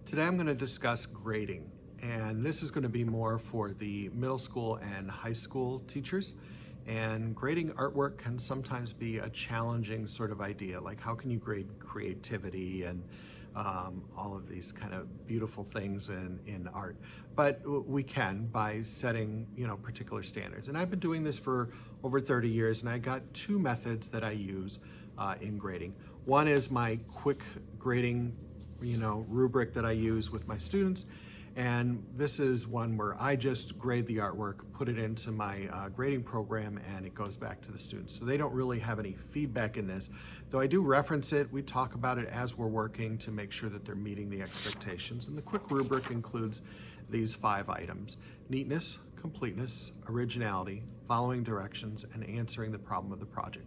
Today I'm going to discuss grading, and this is going to be more for the middle school and high school teachers. And grading artwork can sometimes be a challenging sort of idea, like how can you grade creativity and all of these kind of beautiful things in art. But we can by setting, particular standards. And I've been doing this for over 30 years, and I got two methods that I use in grading. One is my quick grading rubric that I use with my students. And this is one where I just grade the artwork, put it into my grading program, and it goes back to the students. So they don't really have any feedback in this. Though I do reference it, we talk about it as we're working to make sure that they're meeting the expectations. And the quick rubric includes these 5 items: neatness, completeness, originality, following directions, and answering the problem of the project.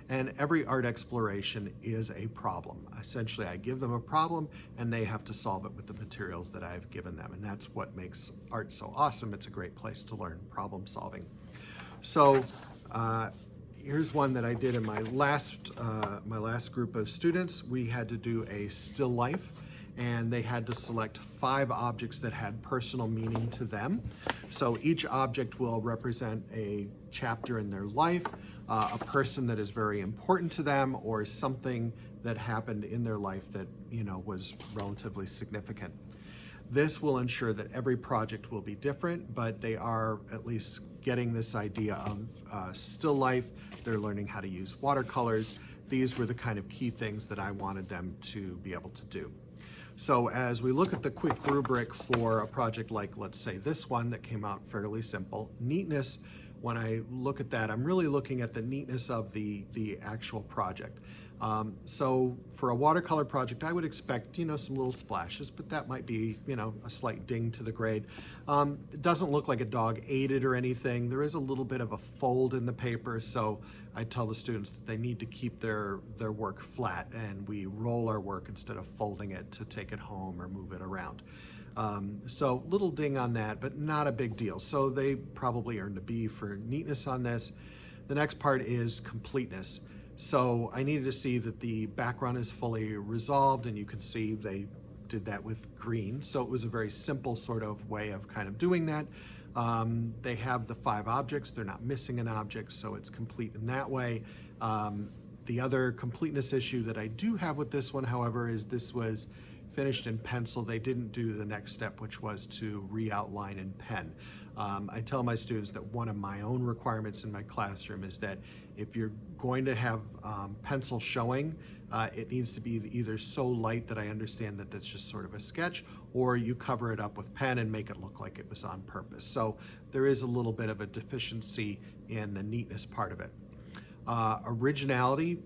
And every art exploration is a problem. Essentially, I give them a problem and they have to solve it with the materials that I've given them. And that's what makes art so awesome. It's a great place to learn problem solving. So here's one that I did in my last group of students. We had to do a still life, and they had to select 5 objects that had personal meaning to them. So each object will represent a chapter in their life, a person that is very important to them, or something that happened in their life that was relatively significant. This will ensure that every project will be different, but they are at least getting this idea of still life. They're learning how to use watercolors. These were the kind of key things that I wanted them to be able to do. So as we look at the quick rubric for a project like, let's say, this one that came out fairly simple, neatness, when I look at that, I'm really looking at the neatness of the actual project. So for a watercolor project, I would expect, some little splashes, but that might be, a slight ding to the grade. It doesn't look like a dog ate it or anything. There is a little bit of a fold in the paper, so I tell the students that they need to keep their work flat, and we roll our work instead of folding it to take it home or move it around. So little ding on that, but not a big deal. So they probably earned a B for neatness on this. The next part is completeness. So I needed to see that the background is fully resolved, and you can see they did that with green. So it was a very simple sort of way of kind of doing that. They have the 5 objects. They're not missing an object, so it's complete in that way. The other completeness issue that I do have with this one, however, is this was finished in pencil. They didn't do the next step, which was to re-outline in pen. I tell my students that one of my own requirements in my classroom is that if you're going to have pencil showing, it needs to be either so light that I understand that that's just sort of a sketch, or you cover it up with pen and make it look like it was on purpose. So there is a little bit of a deficiency in the neatness part of it. Originality.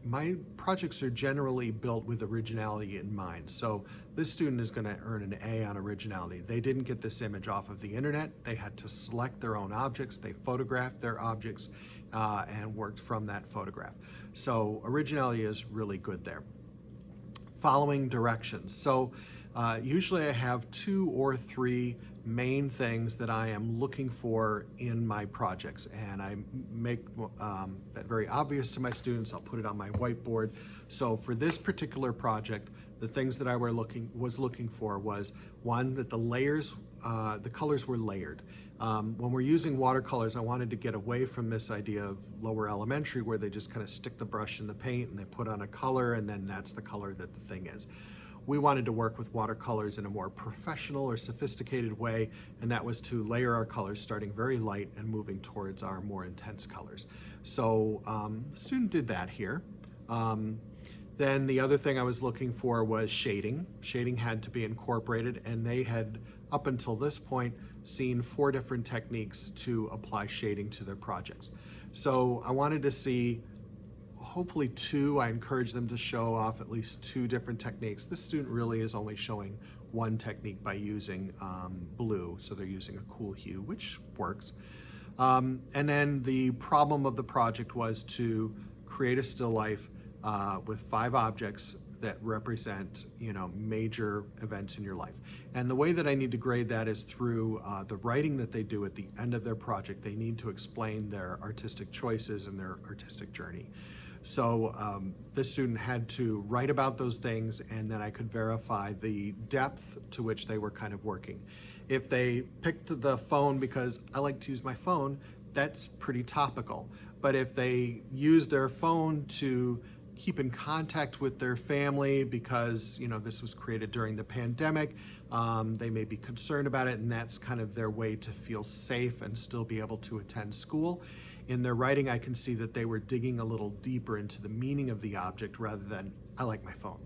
My projects are generally built with originality in mind. So this student is going to earn an A on originality. They didn't get this image off of the internet. They had to select their own objects. They photographed their objects and worked from that photograph. So originality is really good there. Following directions. So usually I have 2 or 3 main things that I am looking for in my projects, and I make that very obvious to my students. I'll put it on my whiteboard. So for this particular project, the things that I was looking for was, one, that the colors were layered. When we're using watercolors, I wanted to get away from this idea of lower elementary where they just kind of stick the brush in the paint and they put on a color and then that's the color that the thing is. We wanted to work with watercolors in a more professional or sophisticated way, and that was to layer our colors starting very light and moving towards our more intense colors. So the student did that here. Then the other thing I was looking for was shading. Shading had to be incorporated, and they had, up until this point, seen 4 different techniques to apply shading to their projects. So I wanted to see hopefully 2. I encourage them to show off at least 2 different techniques. This student really is only showing 1 technique by using blue, so they're using a cool hue, which works. And then the problem of the project was to create a still life with 5 objects that represent, major events in your life. And the way that I need to grade that is through the writing that they do at the end of their project. They need to explain their artistic choices and their artistic journey. So this student had to write about those things, and then I could verify the depth to which they were kind of working. If they picked the phone because I like to use my phone, that's pretty topical. But if they use their phone to keep in contact with their family because this was created during the pandemic, they may be concerned about it, and that's kind of their way to feel safe and still be able to attend school. In their writing, I can see that they were digging a little deeper into the meaning of the object rather than I like my phone.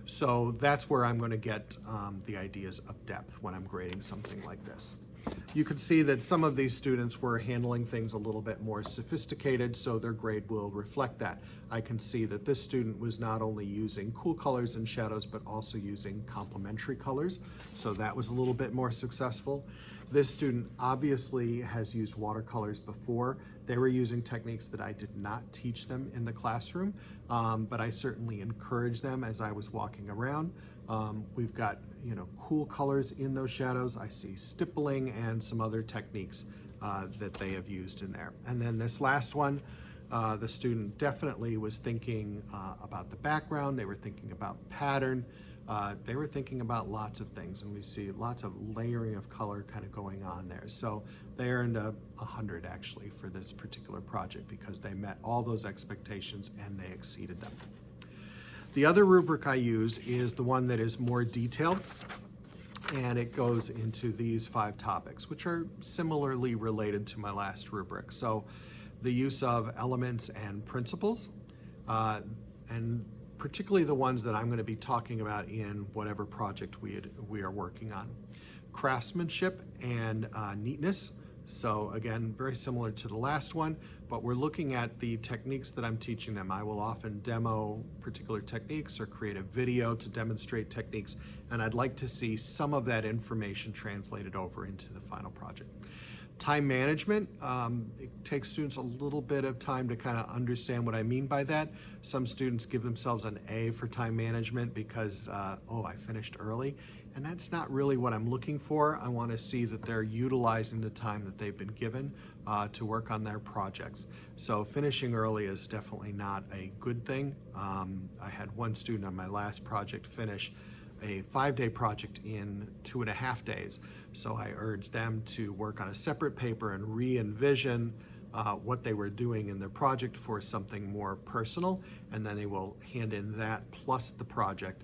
So that's where I'm going to get the ideas of depth when I'm grading something like this. You can see that some of these students were handling things a little bit more sophisticated, so their grade will reflect that. I can see that this student was not only using cool colors and shadows, but also using complementary colors, so that was a little bit more successful. This student obviously has used watercolors before. They were using techniques that I did not teach them in the classroom, but I certainly encouraged them as I was walking around. We've got cool colors in those shadows. I see stippling and some other techniques that they have used in there. And then this last one, the student definitely was thinking about the background. They were thinking about pattern. They were thinking about lots of things, and we see lots of layering of color kind of going on there. So they earned 100 actually for this particular project because they met all those expectations and they exceeded them. The other rubric I use is the one that is more detailed, and it goes into these 5 topics, which are similarly related to my last rubric. So the use of elements and principles, and particularly the ones that I'm going to be talking about in whatever project we are working on. Craftsmanship and neatness. So again, very similar to the last one, but we're looking at the techniques that I'm teaching them. I will often demo particular techniques or create a video to demonstrate techniques, and I'd like to see some of that information translated over into the final project. Time management, it takes students a little bit of time to kind of understand what I mean by that. Some students give themselves an A for time management because, I finished early. And that's not really what I'm looking for. I want to see that they're utilizing the time that they've been given to work on their projects. So finishing early is definitely not a good thing. I had one student on my last project finish a 5-day project in 2.5 days. So I urged them to work on a separate paper and re-envision what they were doing in their project for something more personal, and then they will hand in that plus the project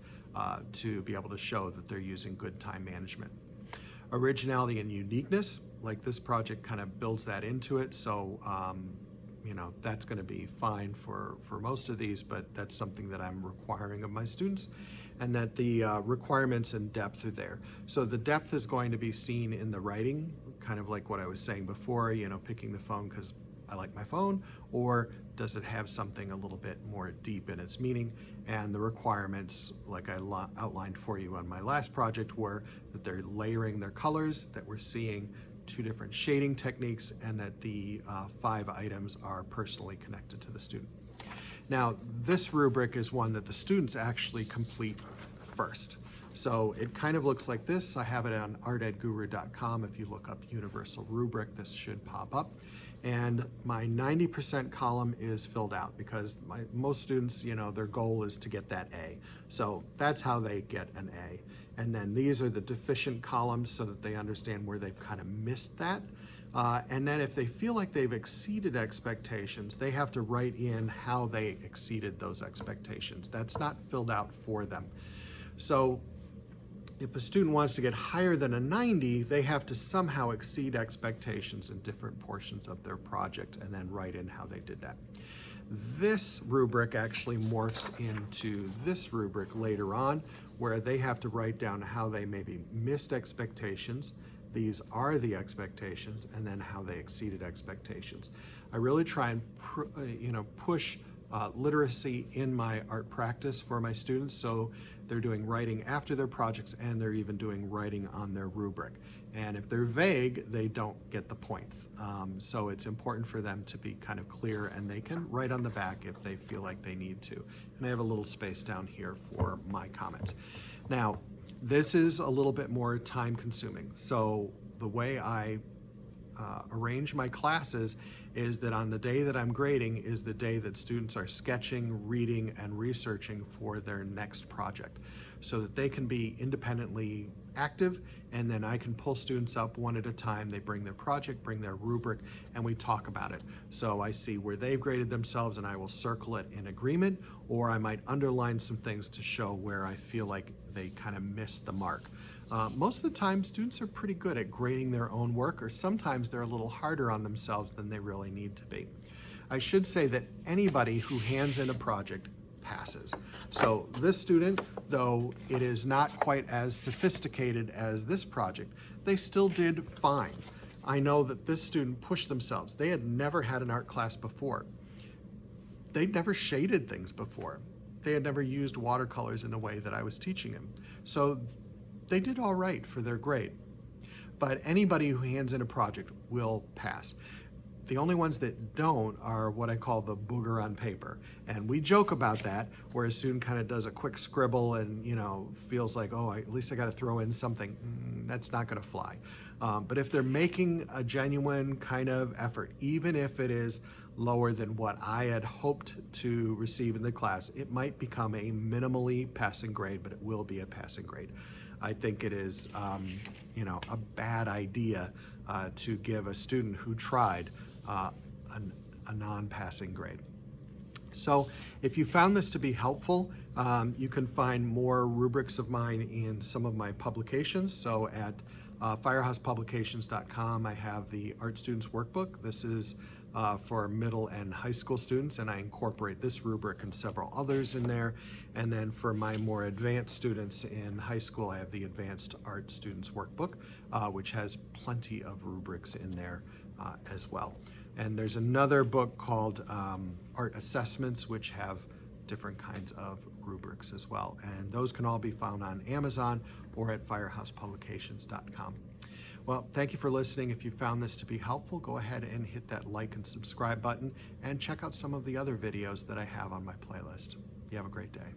to be able to show that they're using good time management. Originality and uniqueness, like this project kind of builds that into it, so that's going to be fine for most of these, but that's something that I'm requiring of my students, and that the requirements and depth are there. So the depth is going to be seen in the writing, kind of like what I was saying before, picking the phone because I like my phone, or does it have something a little bit more deep in its meaning? And the requirements, like I outlined for you on my last project, were that they're layering their colors, that we're seeing 2 different shading techniques, and that the 5 items are personally connected to the student. Now, this rubric is one that the students actually complete first. So it kind of looks like this. I have it on artedguru.com. If you look up Universal Rubric, this should pop up. And my 90% column is filled out because most students, their goal is to get that A. So that's how they get an A. And then these are the deficient columns so that they understand where they've kind of missed that. And then if they feel like they've exceeded expectations, they have to write in how they exceeded those expectations. That's not filled out for them. So if a student wants to get higher than a 90, they have to somehow exceed expectations in different portions of their project and then write in how they did that. This rubric actually morphs into this rubric later on, where they have to write down how they maybe missed expectations, these are the expectations, and then how they exceeded expectations. I really try and push literacy in my art practice for my students, so they're doing writing after their projects and they're even doing writing on their rubric. And if they're vague, they don't get the points. So it's important for them to be kind of clear, and they can write on the back if they feel like they need to. And I have a little space down here for my comments. Now, this is a little bit more time consuming. So the way I arrange my classes is that on the day that I'm grading is the day that students are sketching, reading, and researching for their next project, so that they can be independently active, and then I can pull students up one at a time. They bring their project, bring their rubric, and we talk about it. So I see where they've graded themselves and I will circle it in agreement, or I might underline some things to show where I feel like they kind of missed the mark. Most of the time, students are pretty good at grading their own work, or sometimes they're a little harder on themselves than they really need to be. I should say that anybody who hands in a project passes. So this student, though it is not quite as sophisticated as this project, they still did fine. I know that this student pushed themselves. They had never had an art class before. They'd never shaded things before. They had never used watercolors in a way that I was teaching them. So they did all right for their grade. But anybody who hands in a project will pass. The only ones that don't are what I call the booger on paper. And we joke about that, where a student kind of does a quick scribble and, feels like, oh, at least I got to throw in something. That's not going to fly. But if they're making a genuine kind of effort, even if it is lower than what I had hoped to receive in the class, it might become a minimally passing grade, but it will be a passing grade. I think it is, a bad idea to give a student who tried a non-passing grade. So if you found this to be helpful, you can find more rubrics of mine in some of my publications. So at firehousepublications.com, I have the Art Students Workbook. This is for middle and high school students, and I incorporate this rubric and several others in there. And then for my more advanced students in high school, I have the Advanced Art Students Workbook, which has plenty of rubrics in there as well. And there's another book called Art Assessments, which have different kinds of rubrics as well. And those can all be found on Amazon or at firehousepublications.com. Well, thank you for listening. If you found this to be helpful, go ahead and hit that like and subscribe button and check out some of the other videos that I have on my playlist. You have a great day.